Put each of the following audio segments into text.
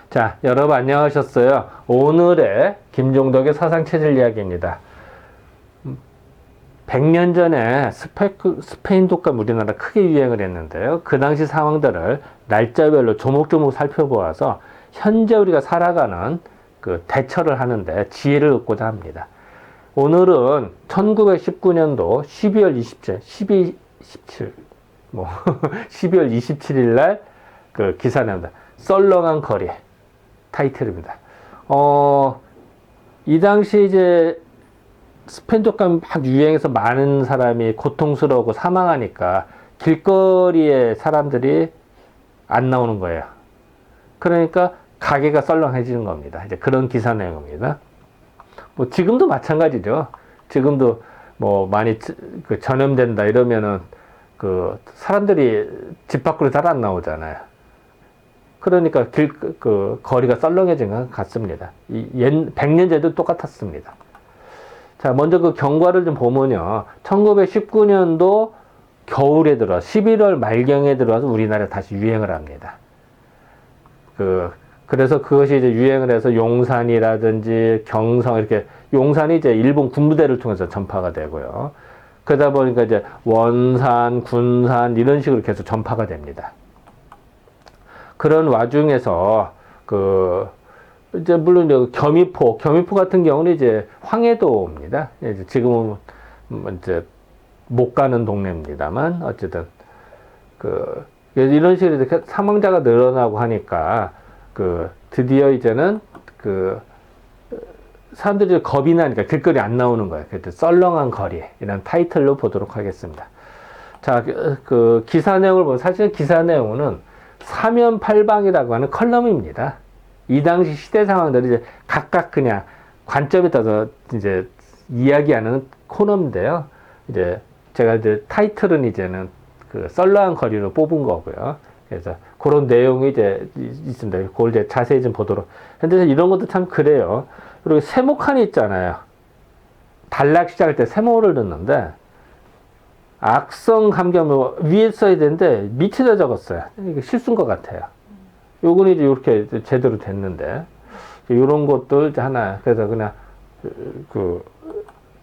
자, 여러분 안녕하셨어요. 오늘의 김종덕의 사상체질 이야기입니다. 100년 전에 스페인 독감 우리나라 크게 유행을 했는데요. 그 당시 상황들을 날짜별로 조목조목 살펴보아서 현재 우리가 살아가는 그 대처를 하는데 지혜를 얻고자 합니다. 오늘은 1919년도 12월 27일, 12월 27일 날 그 기사 나옵니다. 썰렁한 거리. 타이틀입니다. 이 당시 이제 스페인 독감 막 유행해서 많은 사람이 고통스러우고 사망하니까 길거리에 사람들이 안 나오는 거예요. 그러니까 가게가 썰렁해지는 겁니다. 이제 그런 기사 내용입니다. 뭐 지금도 마찬가지죠. 지금도 뭐 많이 전염된다 이러면은 그 사람들이 집 밖으로 잘 안 나오잖아요. 그러니까 거리가 썰렁해진 것 같습니다. 100년 전에도 똑같았습니다. 자, 먼저 그 경과를 좀 보면요. 1919년도 겨울에 11월 말경에 들어와서 우리나라에 다시 유행을 합니다. 그래서 그것이 이제 유행을 해서 용산이라든지 경성, 이렇게, 용산이 이제 일본 군부대를 통해서 전파가 되고요. 그러다 보니까 이제 원산, 군산, 이런 식으로 계속 전파가 됩니다. 그런 와중에서 이제 물론 이제 겸이포 같은 경우는 이제 황해도입니다. 이제 지금은 이제 못 가는 동네입니다만 어쨌든 이런 식으로 이렇게 사망자가 늘어나고 하니까 드디어 이제는 사람들이 겁이 나니까 길거리 안 나오는 거예요. 그때 썰렁한 거리 이런 타이틀로 보도록 하겠습니다. 자, 기사 내용을 보면 사실 기사 내용은 사면팔방이라고 하는 컬럼입니다. 이 당시 시대 상황들을 이제 각각 그냥 관점에 따라서 이제 이야기하는 코너인데요. 이제 제가 이제 타이틀은 이제는 썰렁한 거리로 뽑은 거고요. 그래서 그런 내용이 이제 있습니다. 그걸 이제 자세히 좀 보도록. 근데 이런 것도 참 그래요. 그리고 세모칸이 있잖아요. 단락 시작할 때 세모를 넣는데 악성 감염을 위에 써야 되는데 밑에다 적었어요. 이게 실수인 것 같아요. 요거는 이제 이렇게 제대로 됐는데, 이런 것들 하나, 그래서 그냥,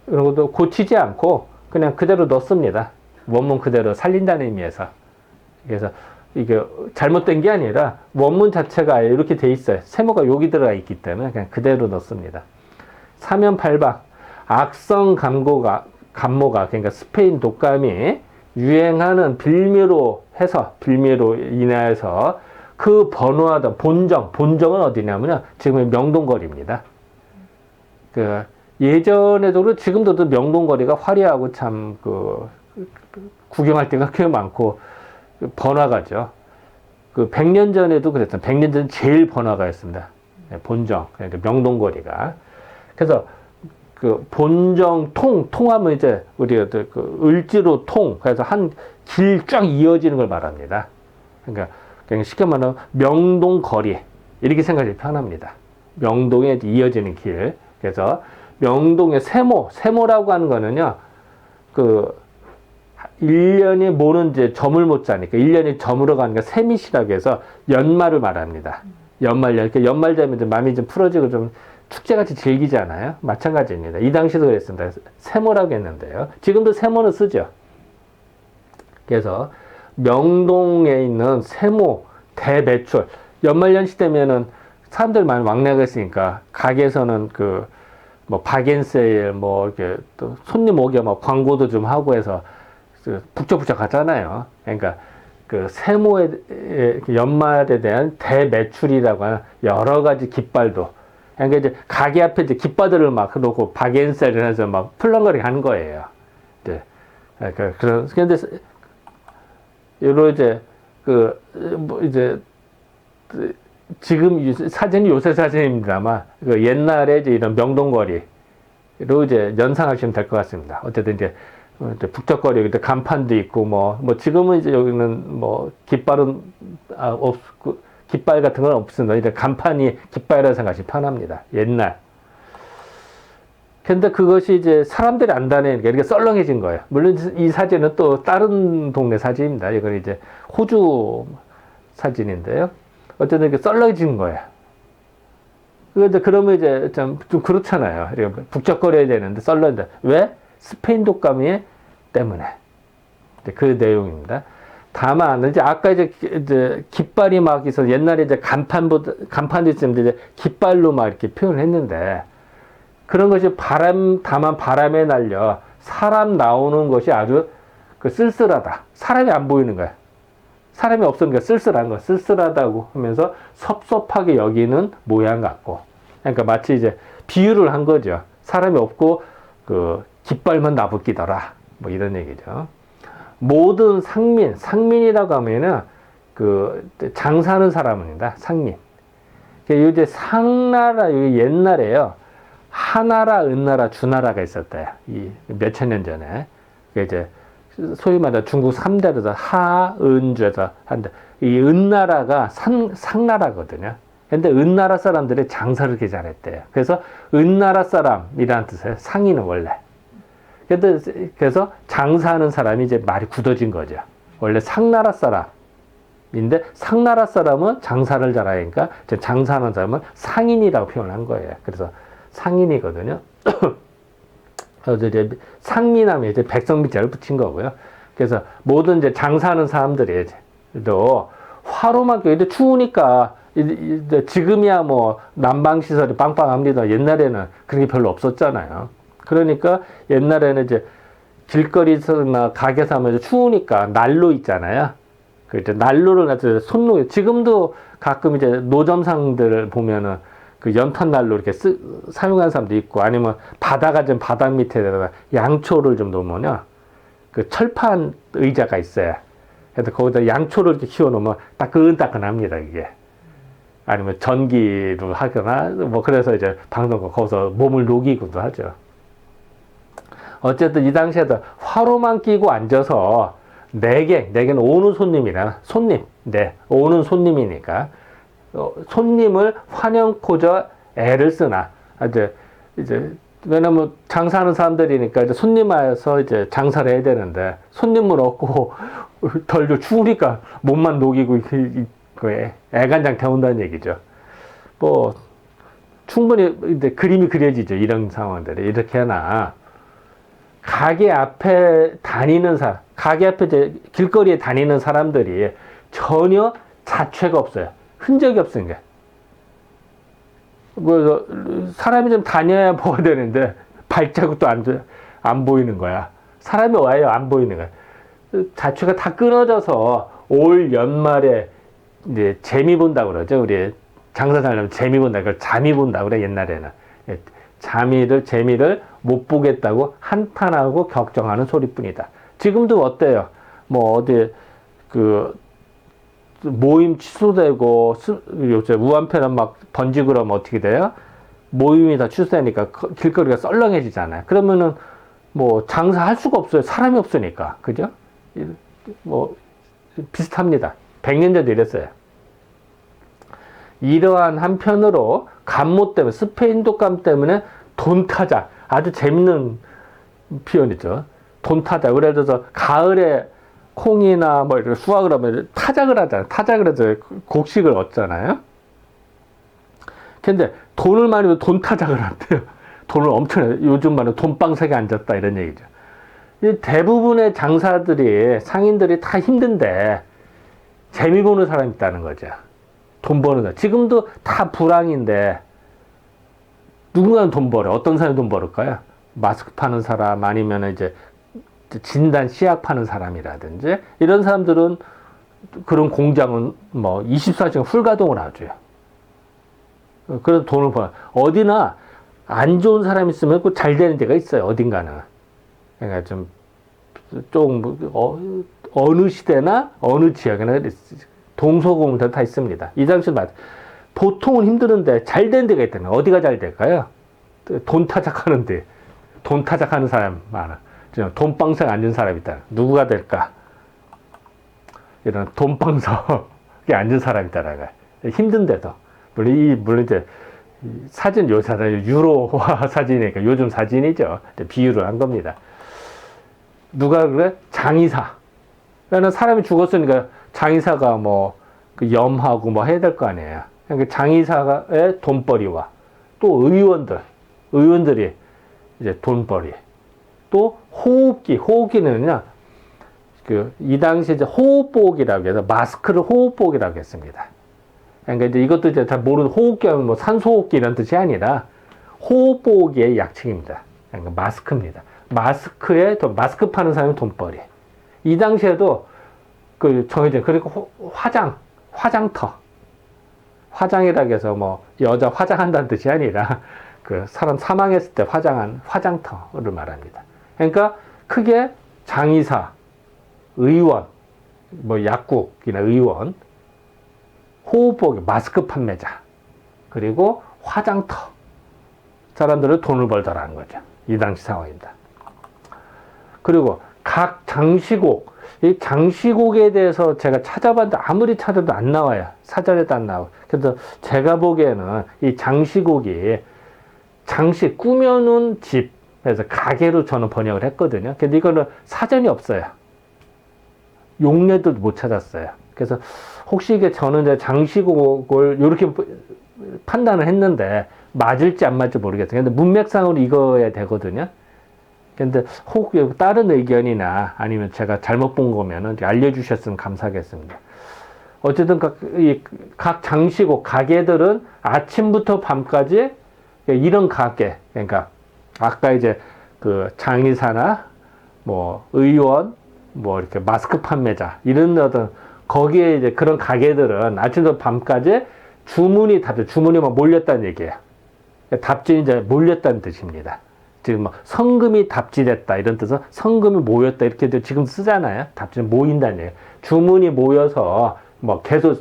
이런 것도 고치지 않고 그냥 그대로 넣습니다. 원문 그대로 살린다는 의미에서. 그래서 이게 잘못된 게 아니라 원문 자체가 이렇게 돼 있어요. 세모가 여기 들어가 있기 때문에 그냥 그대로 넣습니다. 사면팔방, 악성 감모가 그러니까 스페인 독감이 유행하는 빌미로 인해서 그 번화하던 본정은 어디냐면요. 지금의 명동거리입니다. 예전에도 지금도 명동거리가 화려하고 참 구경할 데가 꽤 많고 번화가죠. 100년 전에도 그랬던 100년 전 제일 번화가였습니다. 본정, 그러니까 명동거리가. 그래서 본정 통하면 이제 우리가 을지로 통, 그래서 한 길 쫙 이어지는 걸 말합니다. 그러니까 그냥 쉽게 말하면 명동거리 이렇게 생각이 편합니다. 명동에 이어지는 길. 그래서 명동의 세모라고 하는 거는요. 1년이 모는 이제 점을 못 자니까 1년이 점으로 가니까 세미시라고 해서 연말을 말합니다. 연말 되면 이제 마음이 좀 풀어지고 좀 축제같이 즐기잖아요. 마찬가지입니다. 이 당시도 그랬습니다. 세모라고 했는데요. 지금도 세모는 쓰죠. 그래서 명동에 있는 세모 대매출 연말연시 되면은 사람들 많이 왕래가 있으니까 가게에서는 뭐 박앤세일 이렇게 또 손님 오게 막 광고도 좀 하고 해서 북적북적 하잖아요. 그러니까 세모의 연말에 대한 대매출이라고 하는 여러 가지 깃발도, 그러니까 이제 가게 앞에 이제 깃발들을 막 놓고 박앤셀을 해서 막 풀렁거리게 하는 거예요. 이제 그런데 요로 이제 지금 사진이 요새 사진입니다만 옛날에 이제 이런 명동거리로 이제 연상하시면 될 것 같습니다. 어쨌든 이제 북적거리, 그때 간판도 있고 지금은 이제 여기는 깃발은 없고 깃발 같은 건 없습니다. 이제 간판이 깃발이라고 생각하시면 편합니다. 옛날. 근데 그것이 이제 사람들이 안 다니니까 이렇게 썰렁해진 거예요. 물론 이 사진은 또 다른 동네 사진입니다. 이건 이제 호주 사진인데요. 어쨌든 이렇게 썰렁해진 거예요. 근데 그러면 이제 좀 그렇잖아요. 북적거려야 되는데 썰렁한데 왜? 스페인 독감이 때문에. 그 내용입니다. 다만 이제 아까 이제 깃발이 막 있어 옛날에 이제 간판도 있으면 이제 깃발로 막 이렇게 표현했는데 그런 것이 다만 바람에 날려 사람 나오는 것이 아주 그 쓸쓸하다. 사람이 안 보이는 거야. 사람이 없으니까 쓸쓸한 거, 쓸쓸하다고 하면서 섭섭하게 여기는 모양 같고. 그러니까 마치 이제 비유를 한 거죠. 사람이 없고 그 깃발만 나부끼더라. 뭐 이런 얘기죠. 모든 상민이라고 하면은 그 장사하는 사람입니다. 상민. 이제 상나라 옛날에요. 하나라, 은나라, 주나라가 있었대요. 이 몇천 년 전에. 이제 소위 말해 중국 3대로다 하, 은, 죄다 한데 이 은나라가 상나라거든요. 근데 은나라 사람들이 장사를 이렇게 잘했대요. 그래서 은나라 사람이라는 뜻이에요. 상인은 원래. 그래서 장사하는 사람이 이제 말이 굳어진 거죠. 원래 상나라 사람인데 상나라 사람은 장사를 잘하니까 장사하는 사람은 상인이라고 표현한 거예요. 그래서 상인이거든요. 그래서 이제 상민하면 이제 백성민자를 붙인 거고요. 그래서 모든 이제 장사하는 사람들이 또 화로만 이제 추우니까 이제 지금이야 뭐 난방 시설이 빵빵합니다. 옛날에는 그런 게 별로 없었잖아요. 그러니까 옛날에는 이제 길거리나 가게에서 하면 추우니까 난로 있잖아요. 그 이제 난로를 가지고 손로 지금도 가끔 이제 노점상들을 보면은 그 연탄 난로 이렇게 사용하는 사람도 있고 아니면 바다가 좀 바닥 밑에다가 양초를 좀 놓으면요. 그 철판 의자가 있어요. 그래서 거기다 양초를 이렇게 키워놓으면 따끈따끈합니다, 이게. 아니면 전기로 하거나 뭐 그래서 이제 방송국 거기서 몸을 녹이기도 하죠. 어쨌든 이 당시에도 화로만 끼고 앉아서 내게는 오는 손님이라 손님, 네, 오는 손님이니까 손님을 환영코저 애를 쓰나 이제 왜냐면 장사하는 사람들이니까 이제 손님 와서 이제 장사를 해야 되는데 손님을 얻고 덜 추우니까 몸만 녹이고 애간장 태운다는 얘기죠. 뭐 충분히 이제 그림이 그려지죠. 이런 상황들이 이렇게 하나 가게 앞에 가게 앞에 이제 길거리에 다니는 사람들이 전혀 자취가 없어요. 흔적이 없으니까. 그래서 사람이 좀 다녀야 보아야 되는데 발자국도 안 보이는 거야. 사람이 와요. 안 보이는 거야. 자취가 다 끊어져서 올 연말에 이제 재미 본다고 그러죠. 우리 장사 잘하면 재미 본다. 그걸 잠이 본다고 그래, 옛날에는. 재미를 못 보겠다고 한탄하고 격정하는 소리뿐이다. 지금도 어때요? 뭐 어디 모임 취소되고 요새 무한폐렴 막 번지고 그러면 어떻게 돼요? 모임이 다 취소되니까 길거리가 썰렁해지잖아요. 그러면은 뭐 장사할 수가 없어요. 사람이 없으니까. 그죠? 뭐 비슷합니다. 100년 전도 이랬어요. 이러한 한편으로 감모 때문에 스페인 독감 때문에 돈타작 아주 재밌는 표현이죠. 돈타작. 그래서 가을에 콩이나 뭐 이렇게 수확을 하면 타작을 하잖아요. 타작을 해서 곡식을 얻잖아요. 근데 돈을 많이 벌면 돈 타작을 한대요. 돈을 엄청 해요. 요즘 말은 돈방석에 앉았다 이런 얘기죠. 대부분의 장사들이 상인들이 다 힘든데 재미 보는 사람이 있다는 거죠. 돈 버는 사람. 지금도 다 불황인데 누군가는 돈 벌어. 어떤 사람이 돈 벌을까요? 마스크 파는 사람 아니면 이제 진단 씨약 파는 사람이라든지 이런 사람들은 그런 공장은 뭐 24시간 풀가동을 하죠. 그래서 돈을 벌어. 어디나 안 좋은 사람 있으면 꼭 잘 되는 데가 있어요. 어딘가는. 그러니까 어느 시대나 어느 지역에나 동서고금들 다 있습니다. 이 당시 맞. 보통은 힘드는데 잘 되는 데가 있다면 어디가 잘 될까요? 돈 타작하는데 돈 타작하는 사람 많아. 돈방석에 앉은 사람이 있다. 누구가 될까? 이런 돈방석에 앉은 사람이 있다라가 힘든데도 물론 이제 사진 요새 유로화 사진이니까 요즘 사진이죠. 비유를 한 겁니다. 누가 그래? 장의사. 그러니까 사람이 죽었으니까 장의사가 뭐 그 염하고 뭐 해야 될 거 아니에요. 그러니까 장의사의 돈벌이와 또 의원들이 이제 돈벌이. 또 호흡기는요, 이 당시에 이제 호흡복이라고 해서 마스크를 호흡복이라고 했습니다. 그러니까 이제 이것도 이제 잘 모르는 호흡기 하면 뭐 산소호흡기 이런 뜻이 아니라 호흡복의 약칭입니다. 그러니까 마스크입니다. 마스크 파는 사람이 돈벌이. 이 당시에도 정해진, 그리고 화장터. 화장이라고 해서 뭐 여자 화장한다는 뜻이 아니라 사람 사망했을 때 화장한 화장터를 말합니다. 그러니까 크게 장의사, 의원, 뭐 약국이나 의원, 호흡복, 마스크 판매자, 그리고 화장터. 사람들은 돈을 벌더라는 거죠. 이 당시 상황입니다. 그리고 각 장시곡, 이 장시곡에 대해서 제가 찾아봤는데 아무리 찾아도 안 나와요. 사전에도 안 나오고. 그래서 제가 보기에는 이 장시곡이 꾸며놓은 집에서 가게로 저는 번역을 했거든요. 근데 이거는 사전이 없어요. 용례도 못 찾았어요. 그래서 혹시 이게 저는 이제 장시곡을 이렇게 판단을 했는데 맞을지 안 맞을지 모르겠어요. 근데 문맥상으로 이거야 되거든요. 근데 혹 다른 의견이나 아니면 제가 잘못 본 거면은 알려주셨으면 감사하겠습니다. 어쨌든 각 장시곡 가게들은 아침부터 밤까지 이런 가게, 그러니까 아까 이제 장의사나 뭐 의원, 뭐 이렇게 마스크 판매자 이런 어떤 거기에 이제 그런 가게들은 아침부터 밤까지 주문이 막 몰렸다는 얘기예요. 답진이 이제 몰렸다는 뜻입니다. 지금 뭐 성금이 답진했다 이런 뜻은 성금이 모였다 이렇게 지금 쓰잖아요. 답진 모인다는 얘기예요. 주문이 모여서 뭐 계속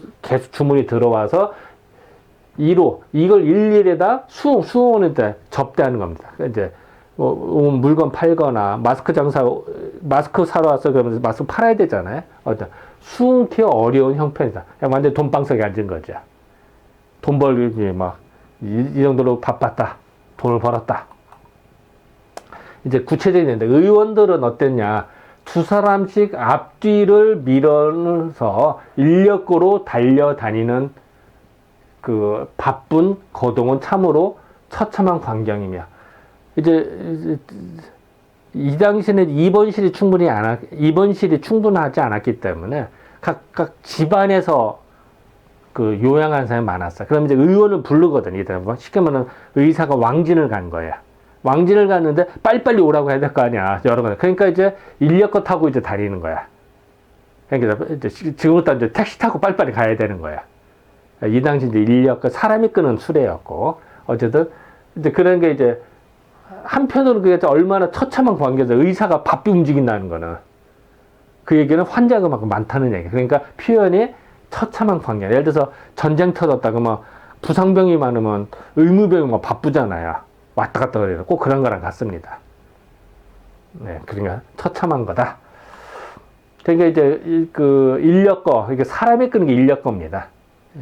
주문이 들어와서 이걸 일일에다 수원에 접대하는 겁니다. 이제 뭐 물건 팔거나 마스크 사러 왔어 그러면 마스크 팔아야 되잖아요. 수긍기 어려운 형편이다. 완전 돈방석에 앉은 거죠. 돈 벌기 이 정도로 바빴다. 돈을 벌었다. 이제 구체적인데 의원들은 어땠냐? 두 사람씩 앞뒤를 밀어서 인력거로 달려다니는 바쁜 거동은 참으로 처참한 광경이며 이제 이 당시에는 입원실이 충분하지 않았기 때문에 각각 집안에서 요양하는 사람이 많았어요. 그럼 이제 의원을 부르거든요. 쉽게 말하면 의사가 왕진을 간 거예요. 왕진을 갔는데 빨리빨리 오라고 해야 될 거 아니야. 여러 가지. 그러니까 이제 인력거 타고 이제 다니는 거야. 그러니까 이제 지금부터 이제 택시 타고 빨리빨리 가야 되는 거야. 이 당시 이제 인력거 사람이 끄는 수레였고 어쨌든 이제 그런 게 이제 한편으로 그게 얼마나 처참한 관계에서 의사가 바삐 움직인다는 거는 그 얘기는 환자가 막 많다는 얘기. 그러니까 표현이 처참한 관계. 예를 들어서 전쟁 터졌다고 막 부상병이 많으면 의무병이 막 바쁘잖아요. 왔다 갔다 그래요. 꼭 그런 거랑 같습니다. 네, 그러니까 처참한 거다. 그러니까 이제 인력거, 이게 사람이 끄는 게 인력거입니다.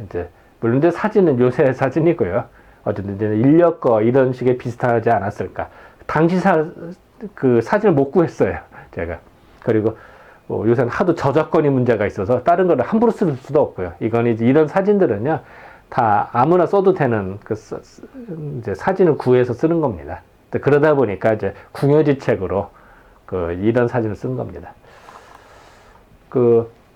이제 물론 이제 사진은 요새 사진이고요. 어쨌든 이제 인력거 이런 식의 비슷하지 않았을까. 당시 사진을 못 구했어요. 제가. 그리고 요새는 하도 저작권이 문제가 있어서 다른 거를 함부로 쓸 수도 없고요. 이건 이제 이런 사진들은요. 다 아무나 써도 되는 이제 사진을 구해서 쓰는 겁니다. 그러다 보니까 이제 궁여지책으로 이런 사진을 쓴 겁니다.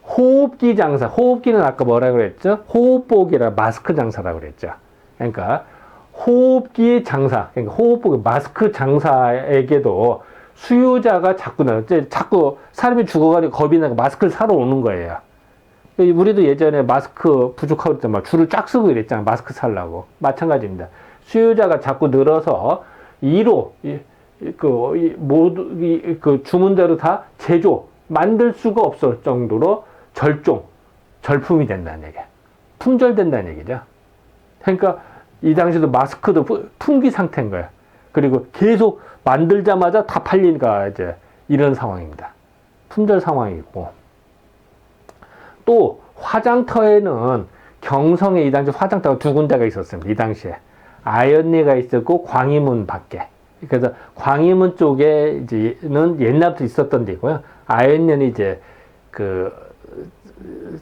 호흡기 장사, 호흡기는 아까 뭐라고 그랬죠? 호흡복이라 마스크 장사라고 그랬죠. 그러니까 호흡기 장사, 그러니까 호흡복 마스크 장사에게도 수요자가 자꾸 사람이 죽어가지고 겁이 나고 마스크를 사러 오는 거예요. 우리도 예전에 마스크 부족하고 그때 막 줄을 쫙 쓰고 이랬잖아요. 마스크 살라고. 마찬가지입니다. 수요자가 자꾸 늘어서 주문대로 다 만들 수가 없을 정도로 절품이 된다는 얘기야. 품절된다는 얘기죠. 그러니까 이 당시도 마스크도 품귀 상태인 거야. 그리고 계속 만들자마자 다 팔리니까 이제 이런 상황입니다. 품절 상황이고. 또 화장터에는 경성에 이 당시 화장터가 두 군데가 있었습니다. 이 당시에 아연리가 있었고 광희문 밖에. 그래서 광희문 쪽에 이제는 옛날부터 있었던 데고요. 아연리는 이제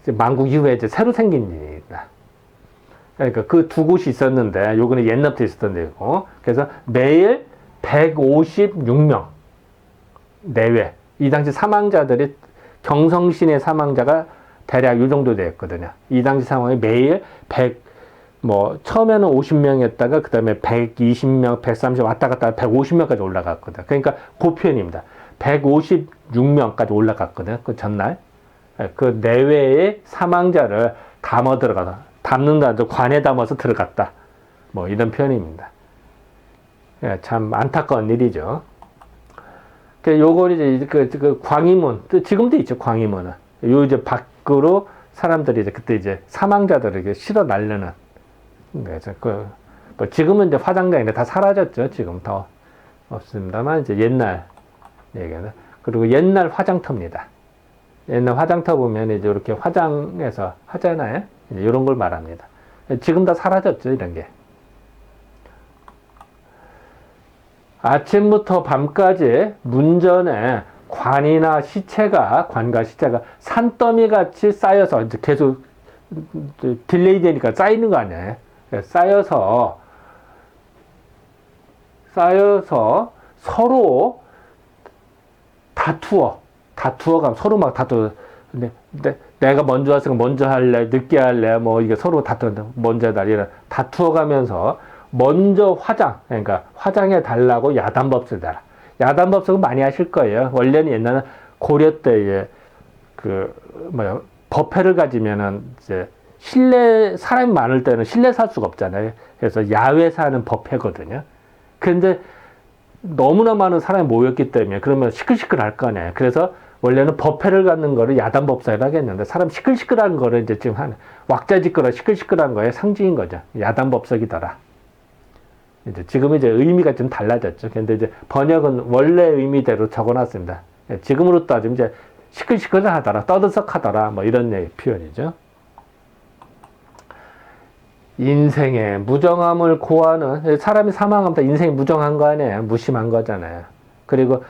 만국 이후에 이제 새로 생긴 데입니다. 그러니까 그 두 곳이 있었는데 요거는 옛날부터 있었던 데고, 그래서 매일 156명 내외, 이 당시 사망자들이 경성시내 사망자가 대략 이 정도 되었거든요. 이 당시 상황이 매일 100, 뭐 처음에는 50명이었다가 그 다음에 120명, 130 왔다 갔다 150명까지 올라갔거든요. 그러니까 그 표현입니다. 156명까지 올라갔거든요. 그 전날. 그 내외의 사망자를 담아 들어가다. 담는다, 관에 담아서 들어갔다. 뭐 이런 표현입니다. 예, 참 안타까운 일이죠. 요거 이제 그 광희문, 지금도 있죠, 광희문은. 요 이제 밖으로 사람들이 이제 그때 이제 사망자들에게 실어 날르는. 그래서 뭐 지금은 이제 화장장인데 다 사라졌죠. 지금 더 없습니다만 이제 옛날 얘기는. 그리고 옛날 화장터입니다. 옛날 화장터 보면 이제 이렇게 화장해서 하잖아요. 이제 이런 걸 말합니다. 지금 다 사라졌죠, 이런 게. 아침부터 밤까지 문전에 관과 시체가 산더미 같이 쌓여서 이제 계속 딜레이 되니까 쌓이는 거 아니에요. 쌓여서 서로 다투어가 서로 막 근데 내가 먼저 왔으니까 먼저 할래, 늦게 할래, 뭐 이게 서로 먼저 해달라, 이런 다투어가면서 먼저 그러니까 화장해 달라고 야단법석을 달아. 야단법석은 많이 하실 거예요. 원래는 옛날에 고려 때 법회를 가지면은 이제 사람이 많을 때는 실내 살 수가 없잖아요. 그래서 야외에서 하는 법회거든요. 근데 너무나 많은 사람이 모였기 때문에 그러면 시끌시끌할 거 아니에요. 그래서 원래는 법회를 갖는 거를 야단법석이라고 하겠는데, 사람 시끌시끌한 거를 이제 지금 왁자지껄한 시끌시끌한 거에 상징인 거죠. 야단법석이더라. 이제 지금 이제 의미가 좀 달라졌죠. 근데 이제 번역은 원래 의미대로 적어놨습니다. 지금으로 따지면 이제 시끌시끌하더라, 떠들썩하더라, 뭐 이런 표현이죠. 인생의 무정함을 고하는, 사람이 사망하면 다 인생이 무정한 거 아니에요. 무심한 거잖아요. 그리고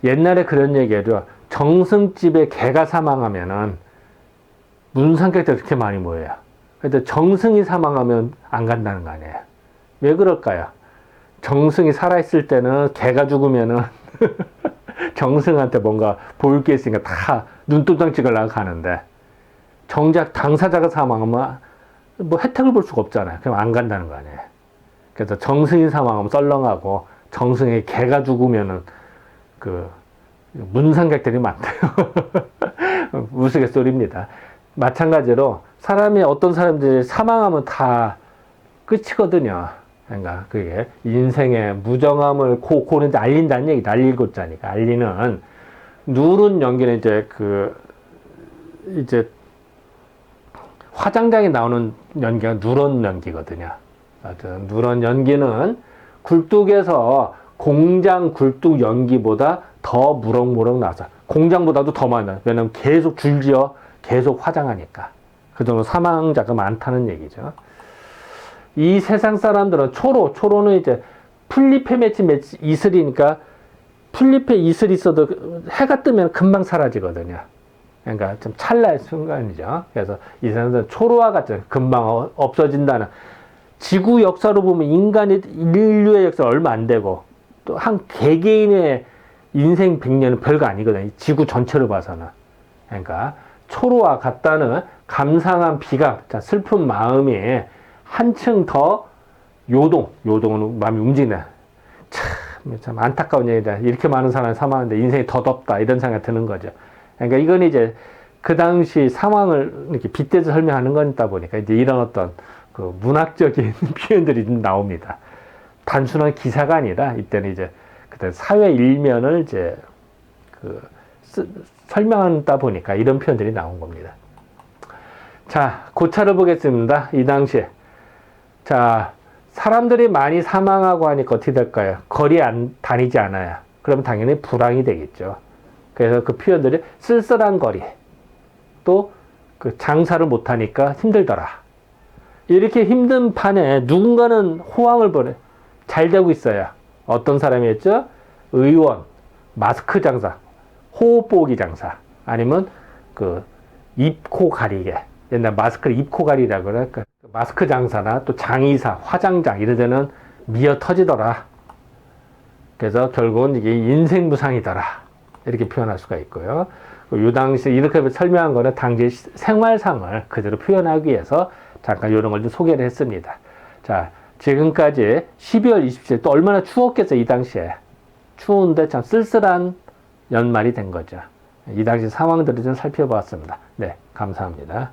옛날에 그런 얘기해요. 정승집에 개가 사망하면은 문상객들 그렇게 많이 모여요. 근데 정승이 사망하면 안 간다는 거 아니에요. 왜 그럴까요? 정승이 살아있을 때는 개가 죽으면은 정승한테 뭔가 보일 게 있으니까 다 눈도장 찍으려고 가는데, 정작 당사자가 사망하면 뭐 혜택을 볼 수가 없잖아요. 그럼 안 간다는 거 아니에요. 그래서 정승이 사망하면 썰렁하고, 정승에 개가 죽으면은 문상객들이 많대요. 우스갯소리입니다. 마찬가지로 어떤 사람들이 사망하면 다 끝이거든요. 그러니까 그게 인생의 무정함을 고는 이제 알린다는 얘기다. 알릴고자니까. 알리는 누른 연기는 이제 화장장에 나오는 연기가 누런 연기거든요. 누런 연기는 굴뚝에서 공장 굴뚝 연기보다 더 무럭무럭 나서, 공장보다도 더 많이 나요. 왜냐면 계속 줄지어 계속 화장하니까. 그 정도 사망자가 많다는 얘기죠. 이 세상 사람들은 초로는 이제 풀잎에 맺힌 이슬이니까, 풀잎에 이슬이 있어도 해가 뜨면 금방 사라지거든요. 그러니까 좀 찰나의 순간이죠. 그래서 이 사람들은 초로와 같이 금방 없어진다는, 지구 역사로 보면 인류의 역사 얼마 안 되고, 또 한 개개인의 인생 100년은 별거 아니거든요. 지구 전체로 봐서는. 그러니까 초로와 같다는 감상한 비각, 슬픈 마음이 한층 더 요동은 마음이 움직이네. 참 안타까운 얘기다. 이렇게 많은 사람이 사망하는데 인생이 더덥다, 이런 생각이 드는 거죠. 그러니까 이건 이제 그 당시 상황을 이렇게 빗대서 설명하는 거다 보니까 이제 이런 어떤 문학적인 표현들이 나옵니다. 단순한 기사가 아니라 이때는 이제 그때 사회 일면을 이제 설명하다 보니까 이런 표현들이 나온 겁니다. 자, 고차를 보겠습니다. 이 당시에. 자, 사람들이 많이 사망하고 하니까 어떻게 될까요? 거리에 다니지 않아요. 그러면 당연히 불황이 되겠죠. 그래서 그 표현들이 쓸쓸한 거리, 또 장사를 못하니까 힘들더라. 이렇게 힘든 판에 누군가는 호황을 보내. 잘 되고 있어요. 어떤 사람이었죠? 의원, 마스크 장사, 호흡 보호기 장사, 아니면 입, 코 가리개. 옛날 마스크를 입, 코 가리라고 그럴까? 마스크 장사나 또 장의사, 화장장 이런 데는 미어 터지더라. 그래서 결국은 이게 인생무상이더라. 이렇게 표현할 수가 있고요. 이 당시 이렇게 설명한 거는 당시 생활상을 그대로 표현하기 위해서 잠깐 이런 걸 좀 소개를 했습니다. 자, 지금까지 12월 27일 또 얼마나 추웠겠어요, 이 당시에. 추운데 참 쓸쓸한 연말이 된 거죠. 이 당시 상황들을 좀 살펴보았습니다. 네, 감사합니다.